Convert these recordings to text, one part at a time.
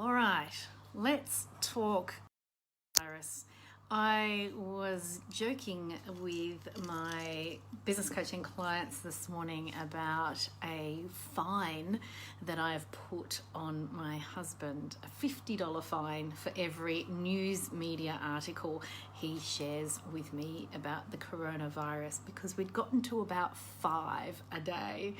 All right, let's talk virus. I was joking with my business coaching clients this morning about a fine that I have put on my husband, a $50 fine for every news media article he shares with me about the coronavirus, because we'd gotten to about 5 a day.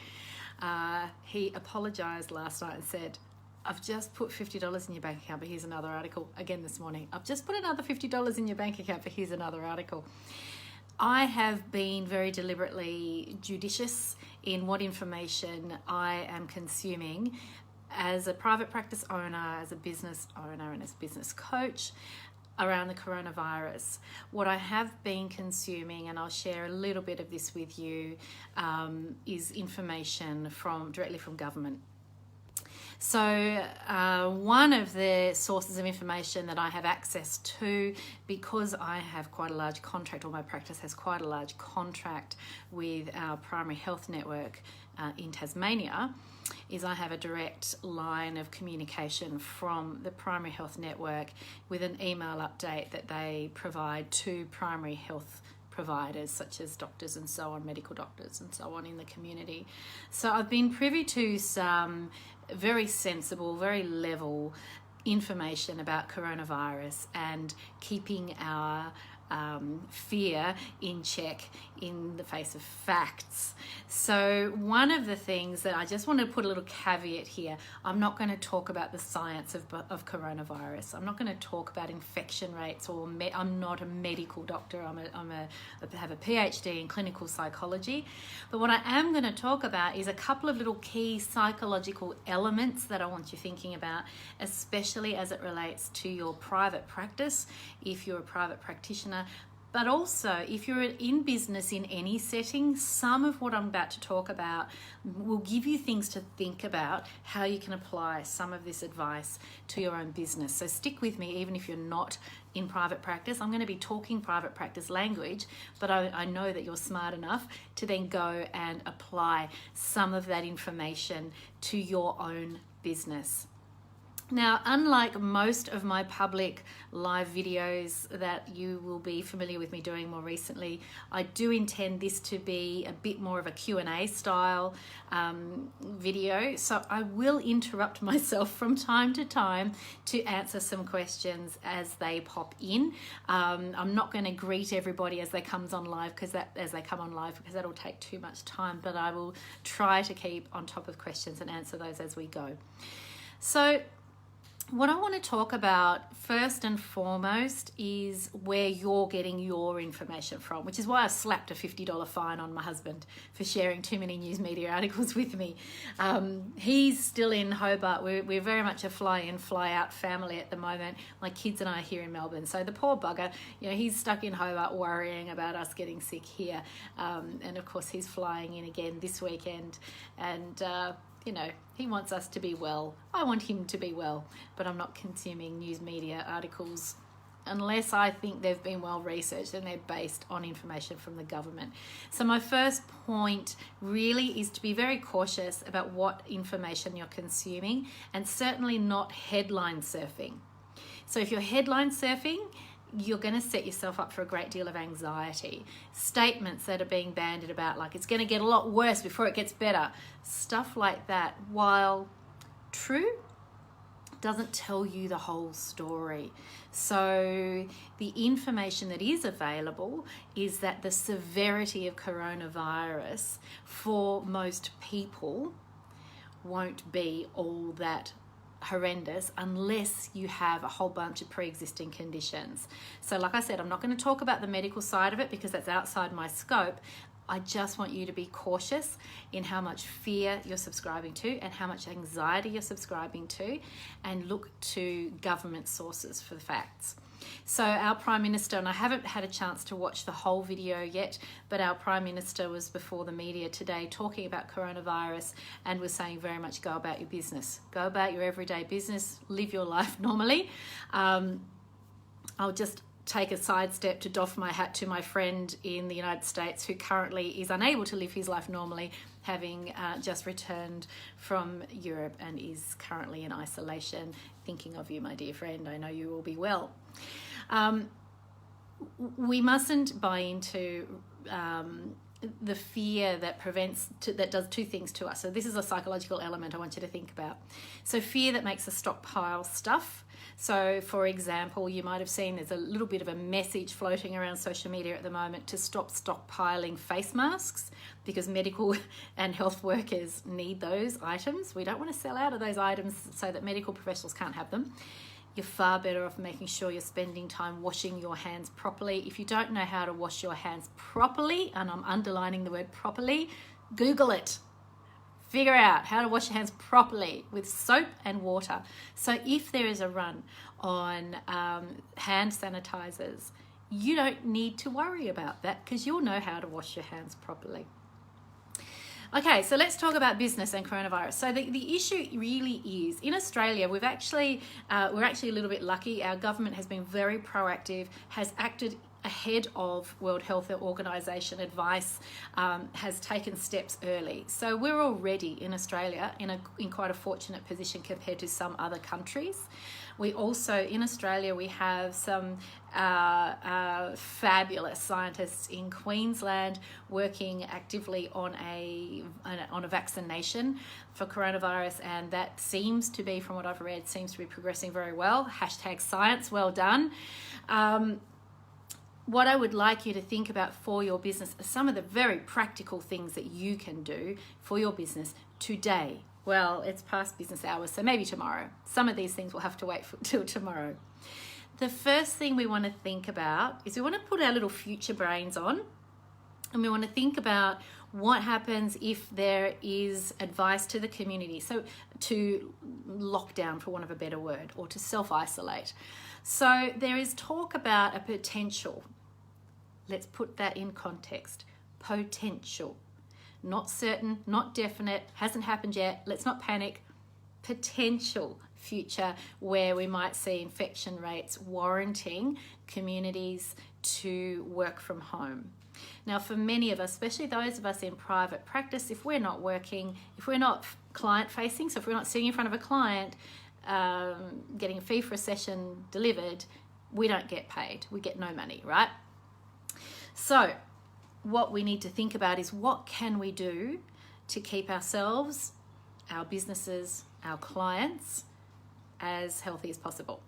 He apologized last night and said, I've just put $50 in your bank account, but here's another article. Again this morning, I've just put another $50 in your bank account, but here's another article. I have been very deliberately judicious in what information I am consuming as a private practice owner, as a business owner, and as a business coach around the coronavirus. What I have been consuming, and I'll share a little bit of this with you, is information directly from government. So one of the sources of information that I have access to, because I have quite a large contract, or my practice has quite a large contract with our primary health network in Tasmania, is I have a direct line of communication from the primary health network with an email update that they provide to primary health providers such as doctors and so on, medical doctors and so on in the community. So I've been privy to some very sensible, very level information about coronavirus and keeping our fear in check in the face of facts. So one of the things that I just want to put a little caveat here, I'm not going to talk about the science of coronavirus. I'm not going to talk about infection rates, or I'm not a medical doctor. I have a PhD in clinical psychology. But what I am going to talk about is a couple of little key psychological elements that I want you thinking about, especially as it relates to your private practice, if you're a private practitioner. But also, if you're in business in any setting, some of what I'm about to talk about will give you things to think about, how you can apply some of this advice to your own business. So stick with me, even if you're not in private practice. I'm going to be talking private practice language, but I know that you're smart enough to then go and apply some of that information to your own business. Now, unlike most of my public live videos that you will be familiar with me doing more recently, I do intend this to be a bit more of a Q&A style video. So I will interrupt myself from time to time to answer some questions as they pop in. I'm not going to greet everybody as they come on live because that'll take too much time, but I will try to keep on top of questions and answer those as we go. So what I want to talk about first and foremost is where you're getting your information from, which is why I slapped a $50 fine on my husband for sharing too many news media articles with me. He's still in Hobart. We're very much a fly-in, fly-out family at the moment. My kids and I are here in Melbourne. So the poor bugger, he's stuck in Hobart worrying about us getting sick here. And of course, he's flying in again this weekend. And he wants us to be well. I want him to be well, but I'm not consuming news media articles unless I think they've been well researched and they're based on information from the government. So my first point really is to be very cautious about what information you're consuming, and certainly not headline surfing. So if you're headline surfing, you're going to set yourself up for a great deal of anxiety. Statements that are being bandied about, like it's going to get a lot worse before it gets better. Stuff like that, while true, doesn't tell you the whole story. So the information that is available is that the severity of coronavirus for most people won't be all that horrendous unless you have a whole bunch of pre-existing conditions. So like I said, I'm not going to talk about the medical side of it because that's outside my scope. I just want you to be cautious in how much fear you're subscribing to and how much anxiety you're subscribing to, and look to government sources for the facts. So our Prime Minister, and I haven't had a chance to watch the whole video yet, but our Prime Minister was before the media today talking about coronavirus and was saying very much go about your business. Go about your everyday business, live your life normally. I'll just take a sidestep to doff my hat to my friend in the United States who currently is unable to live his life normally having just returned from Europe and is currently in isolation. Thinking of you, my dear friend. I know you will be well. We mustn't buy into the fear that does two things to us. So this is a psychological element I want you to think about. So fear that makes us stockpile stuff. So for example, you might have seen there's a little bit of a message floating around social media at the moment to stop stockpiling face masks, because medical and health workers need those items. We don't want to sell out of those items so that medical professionals can't have them. You're far better off making sure you're spending time washing your hands properly. If you don't know how to wash your hands properly, and I'm underlining the word properly, Google it. Figure out how to wash your hands properly with soap and water. So if there is a run on hand sanitizers, you don't need to worry about that because you'll know how to wash your hands properly. Okay, so let's talk about business and coronavirus. So the issue really is, in Australia, we're actually a little bit lucky. Our government has been very proactive, has acted ahead of World Health Organization advice, has taken steps early. So we're already in Australia in quite a fortunate position compared to some other countries. We also, in Australia, we have some fabulous scientists in Queensland working actively on a vaccination for coronavirus, and that seems to be, from what I've read, seems to be progressing very well. #science, well done. What I would like you to think about for your business are some of the very practical things that you can do for your business today. Well, it's past business hours, so maybe tomorrow. Some of these things will have to wait till tomorrow. The first thing we want to think about is we want to put our little future brains on, and we want to think about what happens if there is advice to the community, so to lock down, for want of a better word, or to self-isolate. So there is talk about a potential. Let's put that in context. Potential. Not certain, not definite, hasn't happened yet. Let's not panic. Potential future where we might see infection rates warranting communities to work from home. Now, for many of us, especially those of us in private practice, if we're not working, if we're not client facing, so if we're not sitting in front of a client, getting a fee for a session delivered, we don't get paid. We get no money, right? So what we need to think about is, what can we do to keep ourselves, our businesses, our clients as healthy as possible?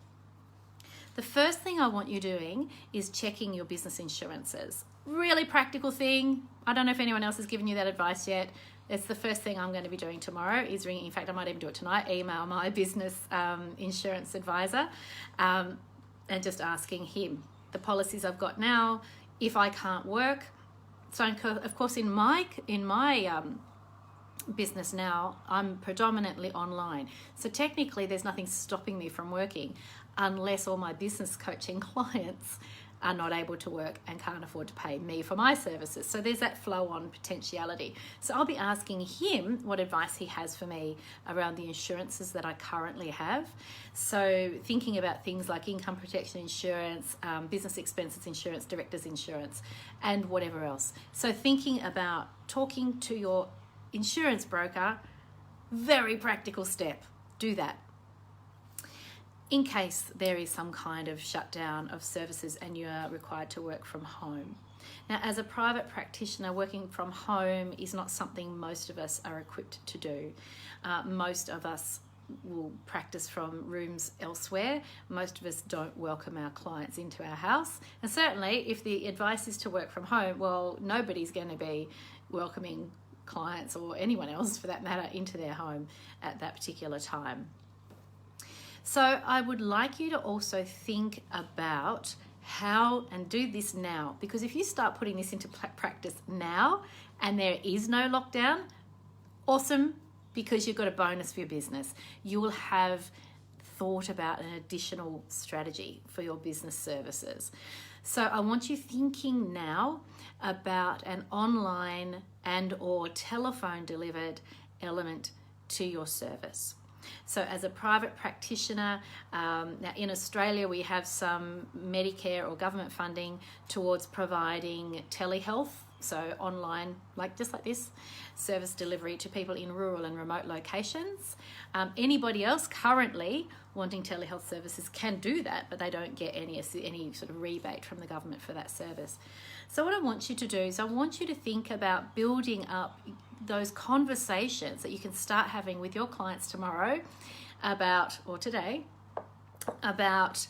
The first thing I want you doing is checking your business insurances. Really practical thing. I don't know if anyone else has given you that advice yet. It's the first thing I'm going to be doing tomorrow, is ringing. In fact, I might even do it tonight. Email my business insurance advisor and just asking him the policies I've got now, if I can't work. So of course, in my business now, I'm predominantly online. So technically, there's nothing stopping me from working, unless all my business coaching clients are not able to work and can't afford to pay me for my services. So there's that flow on potentiality. So I'll be asking him what advice he has for me around the insurances that I currently have. So thinking about things like income protection insurance, business expenses insurance, director's insurance, and whatever else. So thinking about talking to your insurance broker, very practical step. Do that. In case there is some kind of shutdown of services and you are required to work from home. Now, as a private practitioner, working from home is not something most of us are equipped to do. Most of us will practice from rooms elsewhere. Most of us don't welcome our clients into our house. And certainly, if the advice is to work from home, well, nobody's going to be welcoming clients, or anyone else for that matter, into their home at that particular time. So I would like you to also think about how, and do this now, because if you start putting this into practice now and there is no lockdown, awesome, because you've got a bonus for your business. You will have thought about an additional strategy for your business services. So I want you thinking now about an online and or telephone delivered element to your service. So as a private practitioner, now in Australia we have some Medicare or government funding towards providing telehealth so online, just like this, service delivery to people in rural and remote locations. Anybody else currently wanting telehealth services can do that, but they don't get any sort of rebate from the government for that service. So what I want you to do is I want you to think about building up those conversations that you can start having with your clients tomorrow or today about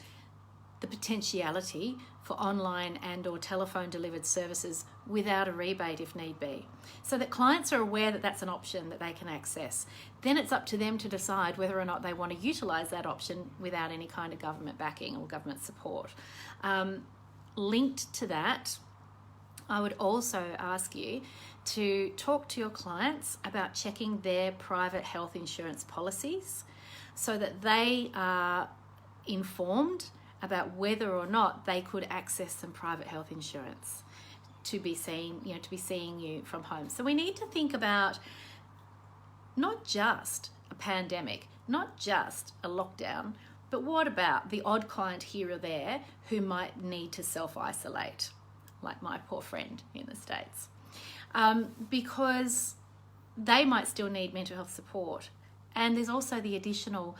the potentiality for online and or telephone delivered services without a rebate if need be, so that clients are aware that that's an option that they can access. Then it's up to them to decide whether or not they want to utilize that option without any kind of government backing or government support. Linked to that, I would also ask you to talk to your clients about checking their private health insurance policies so that they are informed about whether or not they could access some private health insurance to be seeing you from home. So we need to think about not just a pandemic, not just a lockdown, but what about the odd client here or there who might need to self-isolate, like my poor friend in the States, because they might still need mental health support. And there's also the additional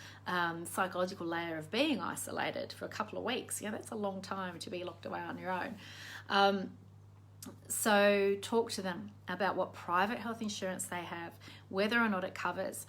psychological layer of being isolated for a couple of weeks. That's a long time to be locked away on your own. So talk to them about what private health insurance they have, whether or not it covers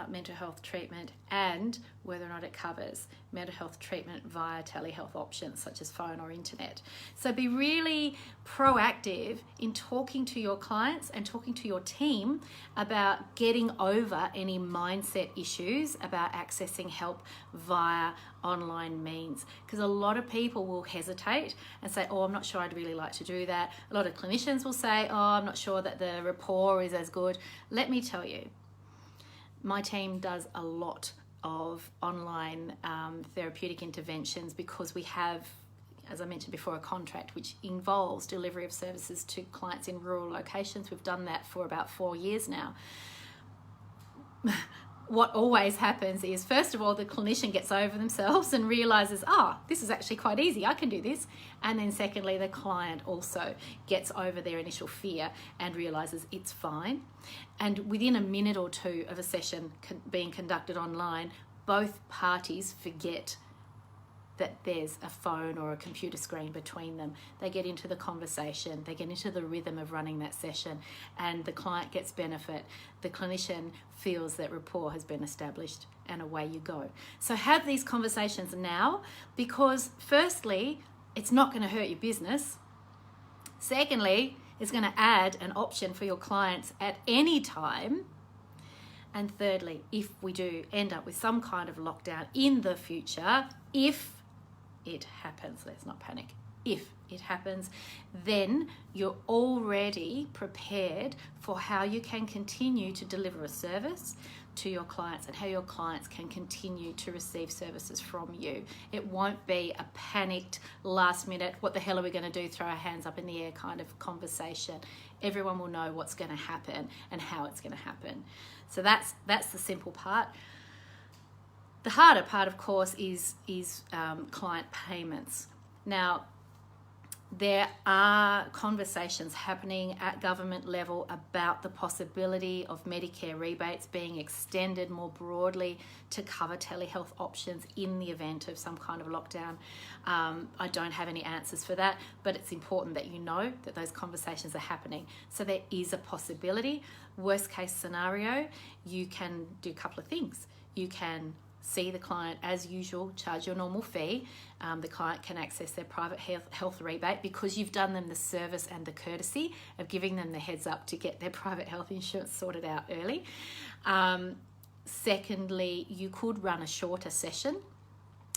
mental health treatment, and whether or not it covers mental health treatment via telehealth options such as phone or internet. So be really proactive in talking to your clients and talking to your team about getting over any mindset issues about accessing help via online means, because a lot of people will hesitate and say, oh, I'm not sure I'd really like to do that. A lot of clinicians will say, oh, I'm not sure that the rapport is as good. Let me tell you, my team does a lot of online therapeutic interventions because we have, as I mentioned before, a contract which involves delivery of services to clients in rural locations. We've done that for about 4 years now. What always happens is, first of all, the clinician gets over themselves and realizes, this is actually quite easy, I can do this. And then secondly, the client also gets over their initial fear and realizes it's fine. And within a minute or two of a session being conducted online, both parties forget that there's a phone or a computer screen between them. They get into the conversation, they get into the rhythm of running that session, and the client gets benefit. The clinician feels that rapport has been established, and away you go. So have these conversations now, because firstly, it's not going to hurt your business. Secondly, it's going to add an option for your clients at any time. And thirdly, if we do end up with some kind of lockdown in the future, if it happens, let's not panic, if it happens, then you're already prepared for how you can continue to deliver a service to your clients and how your clients can continue to receive services from you. It won't be a panicked last minute, what the hell are we going to do, throw our hands up in the air kind of conversation. Everyone will know what's going to happen and how it's going to happen. So that's the simple part. The harder part, of course, is client payments. Now, there are conversations happening at government level about the possibility of Medicare rebates being extended more broadly to cover telehealth options in the event of some kind of lockdown. I don't have any answers for that, but it's important that you know that those conversations are happening. So there is a possibility. Worst case scenario, you can do a couple of things. You can see the client as usual, charge your normal fee. The client can access their private health rebate because you've done them the service and the courtesy of giving them the heads up to get their private health insurance sorted out early. Secondly, you could run a shorter session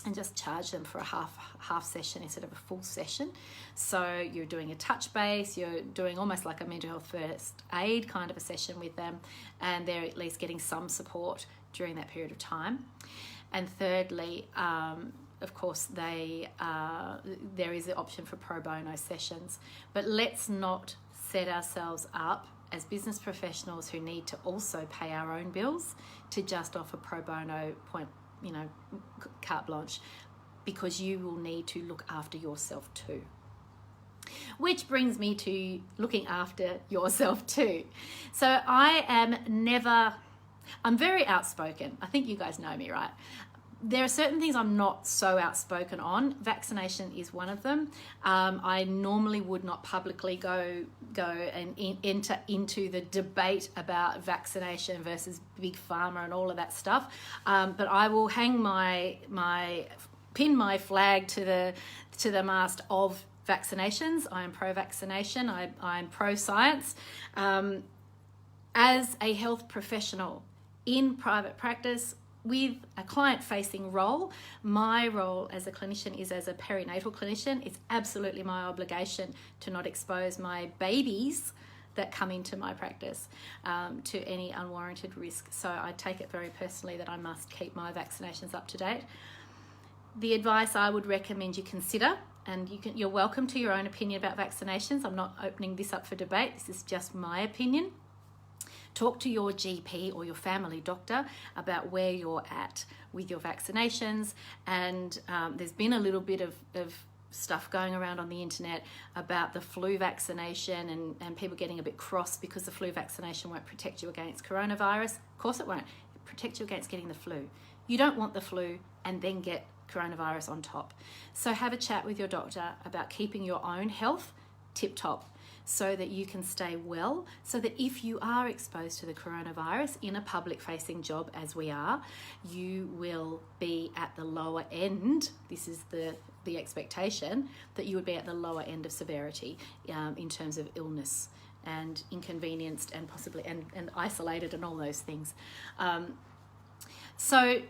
and just charge them for a half session instead of a full session. So you're doing a touch base, you're doing almost like a mental health first aid kind of a session with them, and they're at least getting some support during that period of time. And thirdly, of course, there is the option for pro bono sessions. But let's not set ourselves up as business professionals who need to also pay our own bills to just offer pro bono carte blanche, because you will need to look after yourself too. Which brings me to looking after yourself too. So I'm very outspoken. I think you guys know me, right? There are certain things I'm not so outspoken on. Vaccination is one of them. I normally would not publicly go and enter into the debate about vaccination versus big pharma and all of that stuff. But I will hang pin my flag to the mast of vaccinations. I am pro-vaccination. I'm pro-science. As a health professional in private practice, with a client-facing role, my role as a clinician is as a perinatal clinician. It's absolutely my obligation to not expose my babies that come into my practice to any unwarranted risk. So I take it very personally that I must keep my vaccinations up to date. The advice I would recommend you consider, and you're welcome to your own opinion about vaccinations. I'm not opening this up for debate. This is just my opinion. Talk to your GP or your family doctor about where you're at with your vaccinations. And there's been a little bit of stuff going around on the internet about the flu vaccination and people getting a bit cross because the flu vaccination won't protect you against coronavirus. Of course it won't. It protects you against getting the flu. You don't want the flu and then get coronavirus on top. So have a chat with your doctor about keeping your own health tip-top, so that you can stay well, so that if you are exposed to the coronavirus in a public-facing job, as we are, you will be at the lower end. This is the expectation, that you would be at the lower end of severity in terms of illness and inconvenienced and possibly and isolated and all those things. So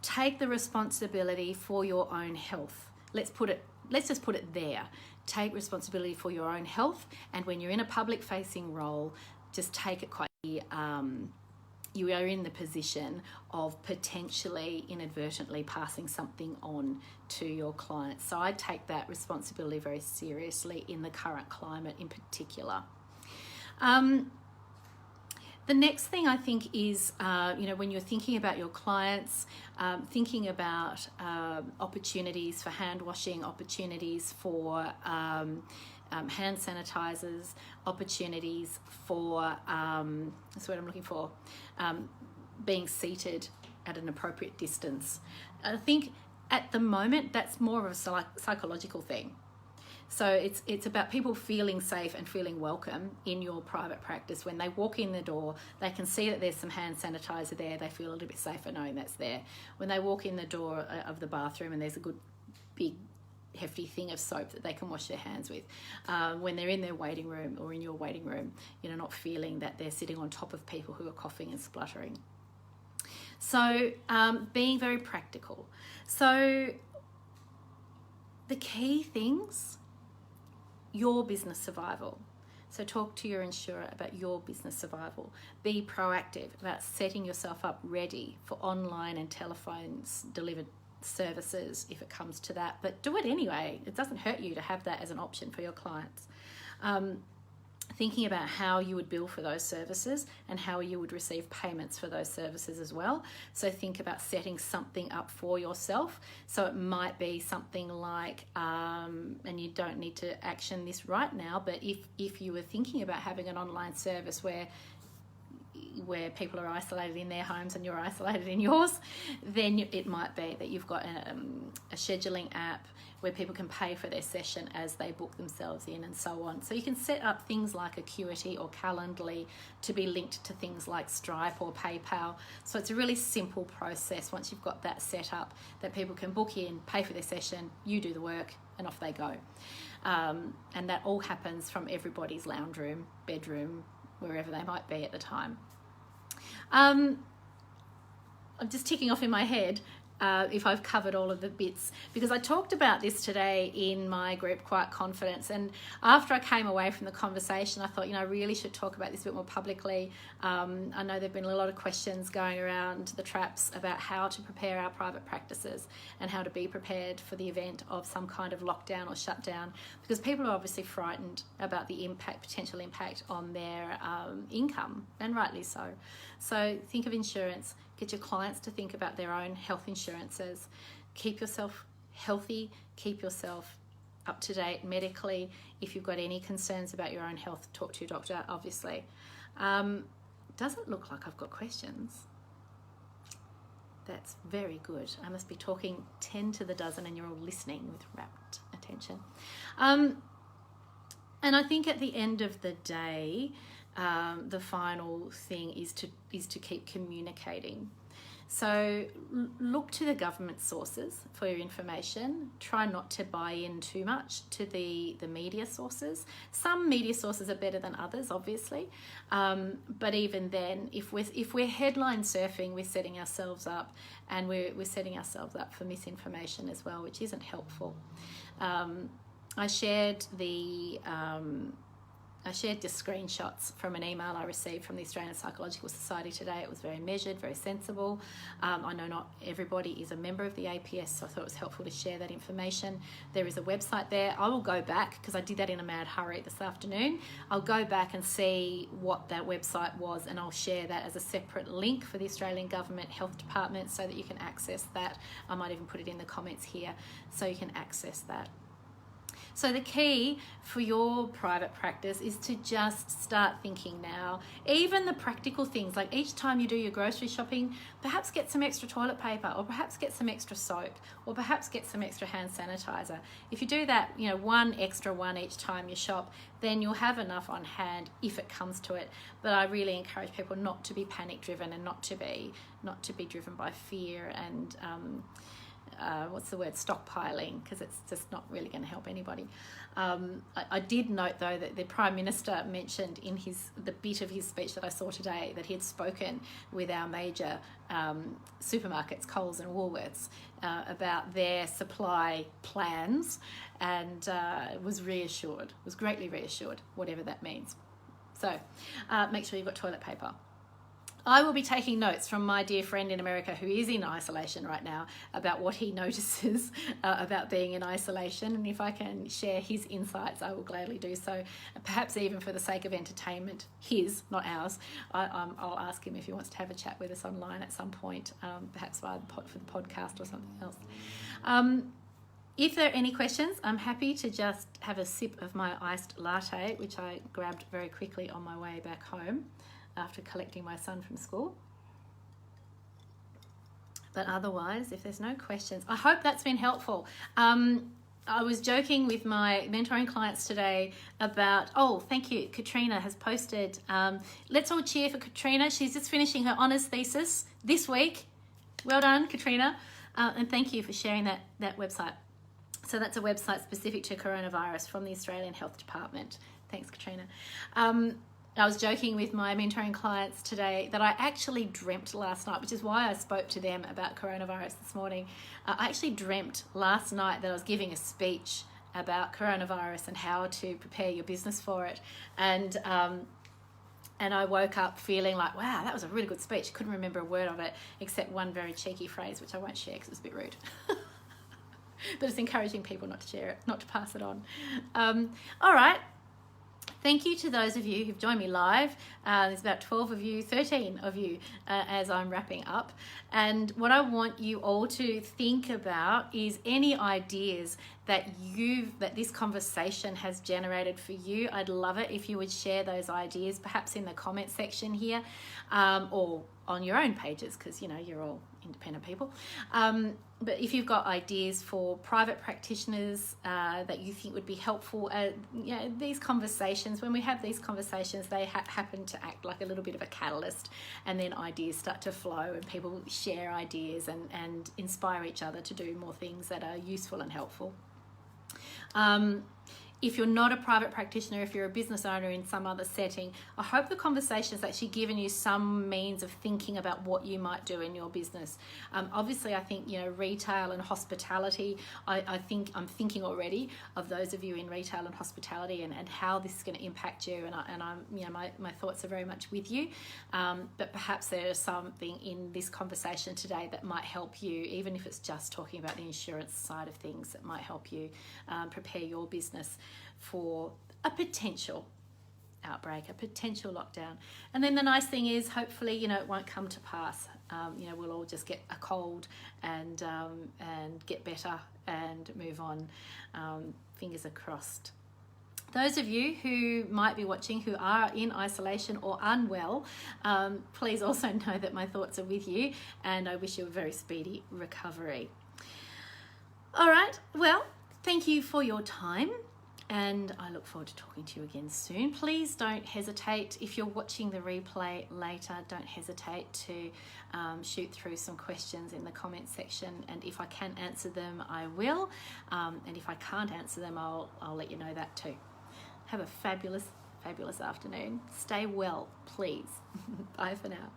take the responsibility for your own health. Let's just put it there. Take responsibility for your own health, and when you're in a public-facing role, just take it quite. You are in the position of potentially inadvertently passing something on to your clients. So I take that responsibility very seriously in the current climate, in particular. The next thing I think is, when you're thinking about your clients, thinking about opportunities for hand washing, opportunities for hand sanitizers, opportunities for, that's what I'm looking for, being seated at an appropriate distance. I think at the moment that's more of a psychological thing. So it's about people feeling safe and feeling welcome in your private practice. When they walk in the door, they can see that there's some hand sanitizer there. They feel a little bit safer knowing that's there. When they walk in the door of the bathroom and there's a good big hefty thing of soap that they can wash their hands with. When they're in their waiting room or in your waiting room, not feeling that they're sitting on top of people who are coughing and spluttering. So being very practical. So the key things, your business survival. So talk to your insurer about your business survival. Be proactive about setting yourself up ready for online and telephones delivered services if it comes to that, but do it anyway. It doesn't hurt you to have that as an option for your clients. Thinking about how you would bill for those services and how you would receive payments for those services as well. So think about setting something up for yourself. So it might be something like, and you don't need to action this right now, but if you were thinking about having an online service where people are isolated in their homes and you're isolated in yours, then it might be that you've got a scheduling app where people can pay for their session as they book themselves in and so on. So you can set up things like Acuity or Calendly to be linked to things like Stripe or PayPal. So it's a really simple process once you've got that set up, that people can book in, pay for their session, you do the work, and off they go. And that all happens from everybody's lounge room, bedroom, wherever they might be at the time. I'm just ticking off in my head if I've covered all of the bits, because I talked about this today in my group Quiet Confidence, and after I came away from the conversation I thought I really should talk about this a bit more publicly. I know there have been a lot of questions going around the traps about how to prepare our private practices and how to be prepared for the event of some kind of lockdown or shutdown, because people are obviously frightened about the potential impact on their income, and rightly so. So think of insurance. Get your clients to think about their own health insurances. Keep yourself healthy, keep yourself up to date medically. If you've got any concerns about your own health, talk to your doctor, obviously. Doesn't look like I've got questions. That's very good. I must be talking 10 to the dozen and you're all listening with rapt attention. And I think at the end of the day, the final thing is to keep communicating. So look to the government sources for your information. Try not to buy in too much to the media sources. Some media sources are better than others, obviously. But even then, if we're headline surfing, we're setting ourselves up, and we're setting ourselves up for misinformation as well, which isn't helpful. I shared the screenshots from an email I received from the Australian Psychological Society today. It was very measured, very sensible. I know not everybody is a member of the APS, so I thought it was helpful to share that information. There is a website there. I will go back, because I did that in a mad hurry this afternoon. I'll go back and see what that website was, and I'll share that as a separate link for the Australian Government Health Department so that you can access that. I might even put it in the comments here so you can access that. So the key for your private practice is to just start thinking now. Even the practical things, like each time you do your grocery shopping, perhaps get some extra toilet paper, or perhaps get some extra soap, or perhaps get some extra hand sanitizer. If you do that, one extra one each time you shop, then you'll have enough on hand if it comes to it. But I really encourage people not to be panic driven, and not to be driven by fear and stockpiling, because it's just not really going to help anybody. I did note, though, that the Prime Minister mentioned in the bit of his speech that I saw today that he had spoken with our major supermarkets, Coles and Woolworths, about their supply plans, and was greatly reassured, whatever that means. So make sure you've got toilet paper. I will be taking notes from my dear friend in America who is in isolation right now about what he notices about being in isolation, and if I can share his insights, I will gladly do so, perhaps even for the sake of entertainment, his, not ours. I'll ask him if he wants to have a chat with us online at some point, perhaps for the podcast or something else. If there are any questions, I'm happy to just have a sip of my iced latte, which I grabbed very quickly on my way back home after collecting my son from school. But otherwise, if there's no questions, I hope that's been helpful. I was joking with my mentoring clients today about, thank you, Katrina has posted, let's all cheer for Katrina. She's just finishing her honours thesis this week. Well done, Katrina. And thank you for sharing that website. So that's a website specific to coronavirus from the Australian Health Department. Thanks, Katrina. I was joking with my mentoring clients today that I actually dreamt last night, which is why I spoke to them about coronavirus this morning. I actually dreamt last night that I was giving a speech about coronavirus and how to prepare your business for it. And I woke up feeling like, wow, that was a really good speech. Couldn't remember a word of it except one very cheeky phrase, which I won't share because it was a bit rude. But it's encouraging people not to share it, not to pass it on. All right. Thank you to those of you who've joined me live. There's about 13 of you as I'm wrapping up. And what I want you all to think about is any ideas that this conversation has generated for you. I'd love it if you would share those ideas, perhaps in the comment section here, or on your own pages, because you're all independent people. But if you've got ideas for private practitioners that you think would be helpful, these conversations, when we have these conversations, they happen to act like a little bit of a catalyst, and then ideas start to flow and people share ideas and inspire each other to do more things that are useful and helpful. If you're not a private practitioner, if you're a business owner in some other setting, I hope the conversation has actually given you some means of thinking about what you might do in your business. Obviously, I think, retail and hospitality, I think I'm thinking already of those of you in retail and hospitality and how this is going to impact you. And I'm my thoughts are very much with you. But perhaps there is something in this conversation today that might help you, even if it's just talking about the insurance side of things, that might help you prepare your business for a potential outbreak, a potential lockdown. And then the nice thing is, hopefully, it won't come to pass. We'll all just get a cold and get better and move on. Fingers are crossed. Those of you who might be watching who are in isolation or unwell, please also know that my thoughts are with you, and I wish you a very speedy recovery. All right, well, thank you for your time, and I look forward to talking to you again soon. Please don't hesitate, if you're watching the replay later, don't hesitate to shoot through some questions in the comment section, and if I can answer them, I will, and if I can't answer them, I'll let you know that too. Have a fabulous afternoon. Stay well, please. Bye for now.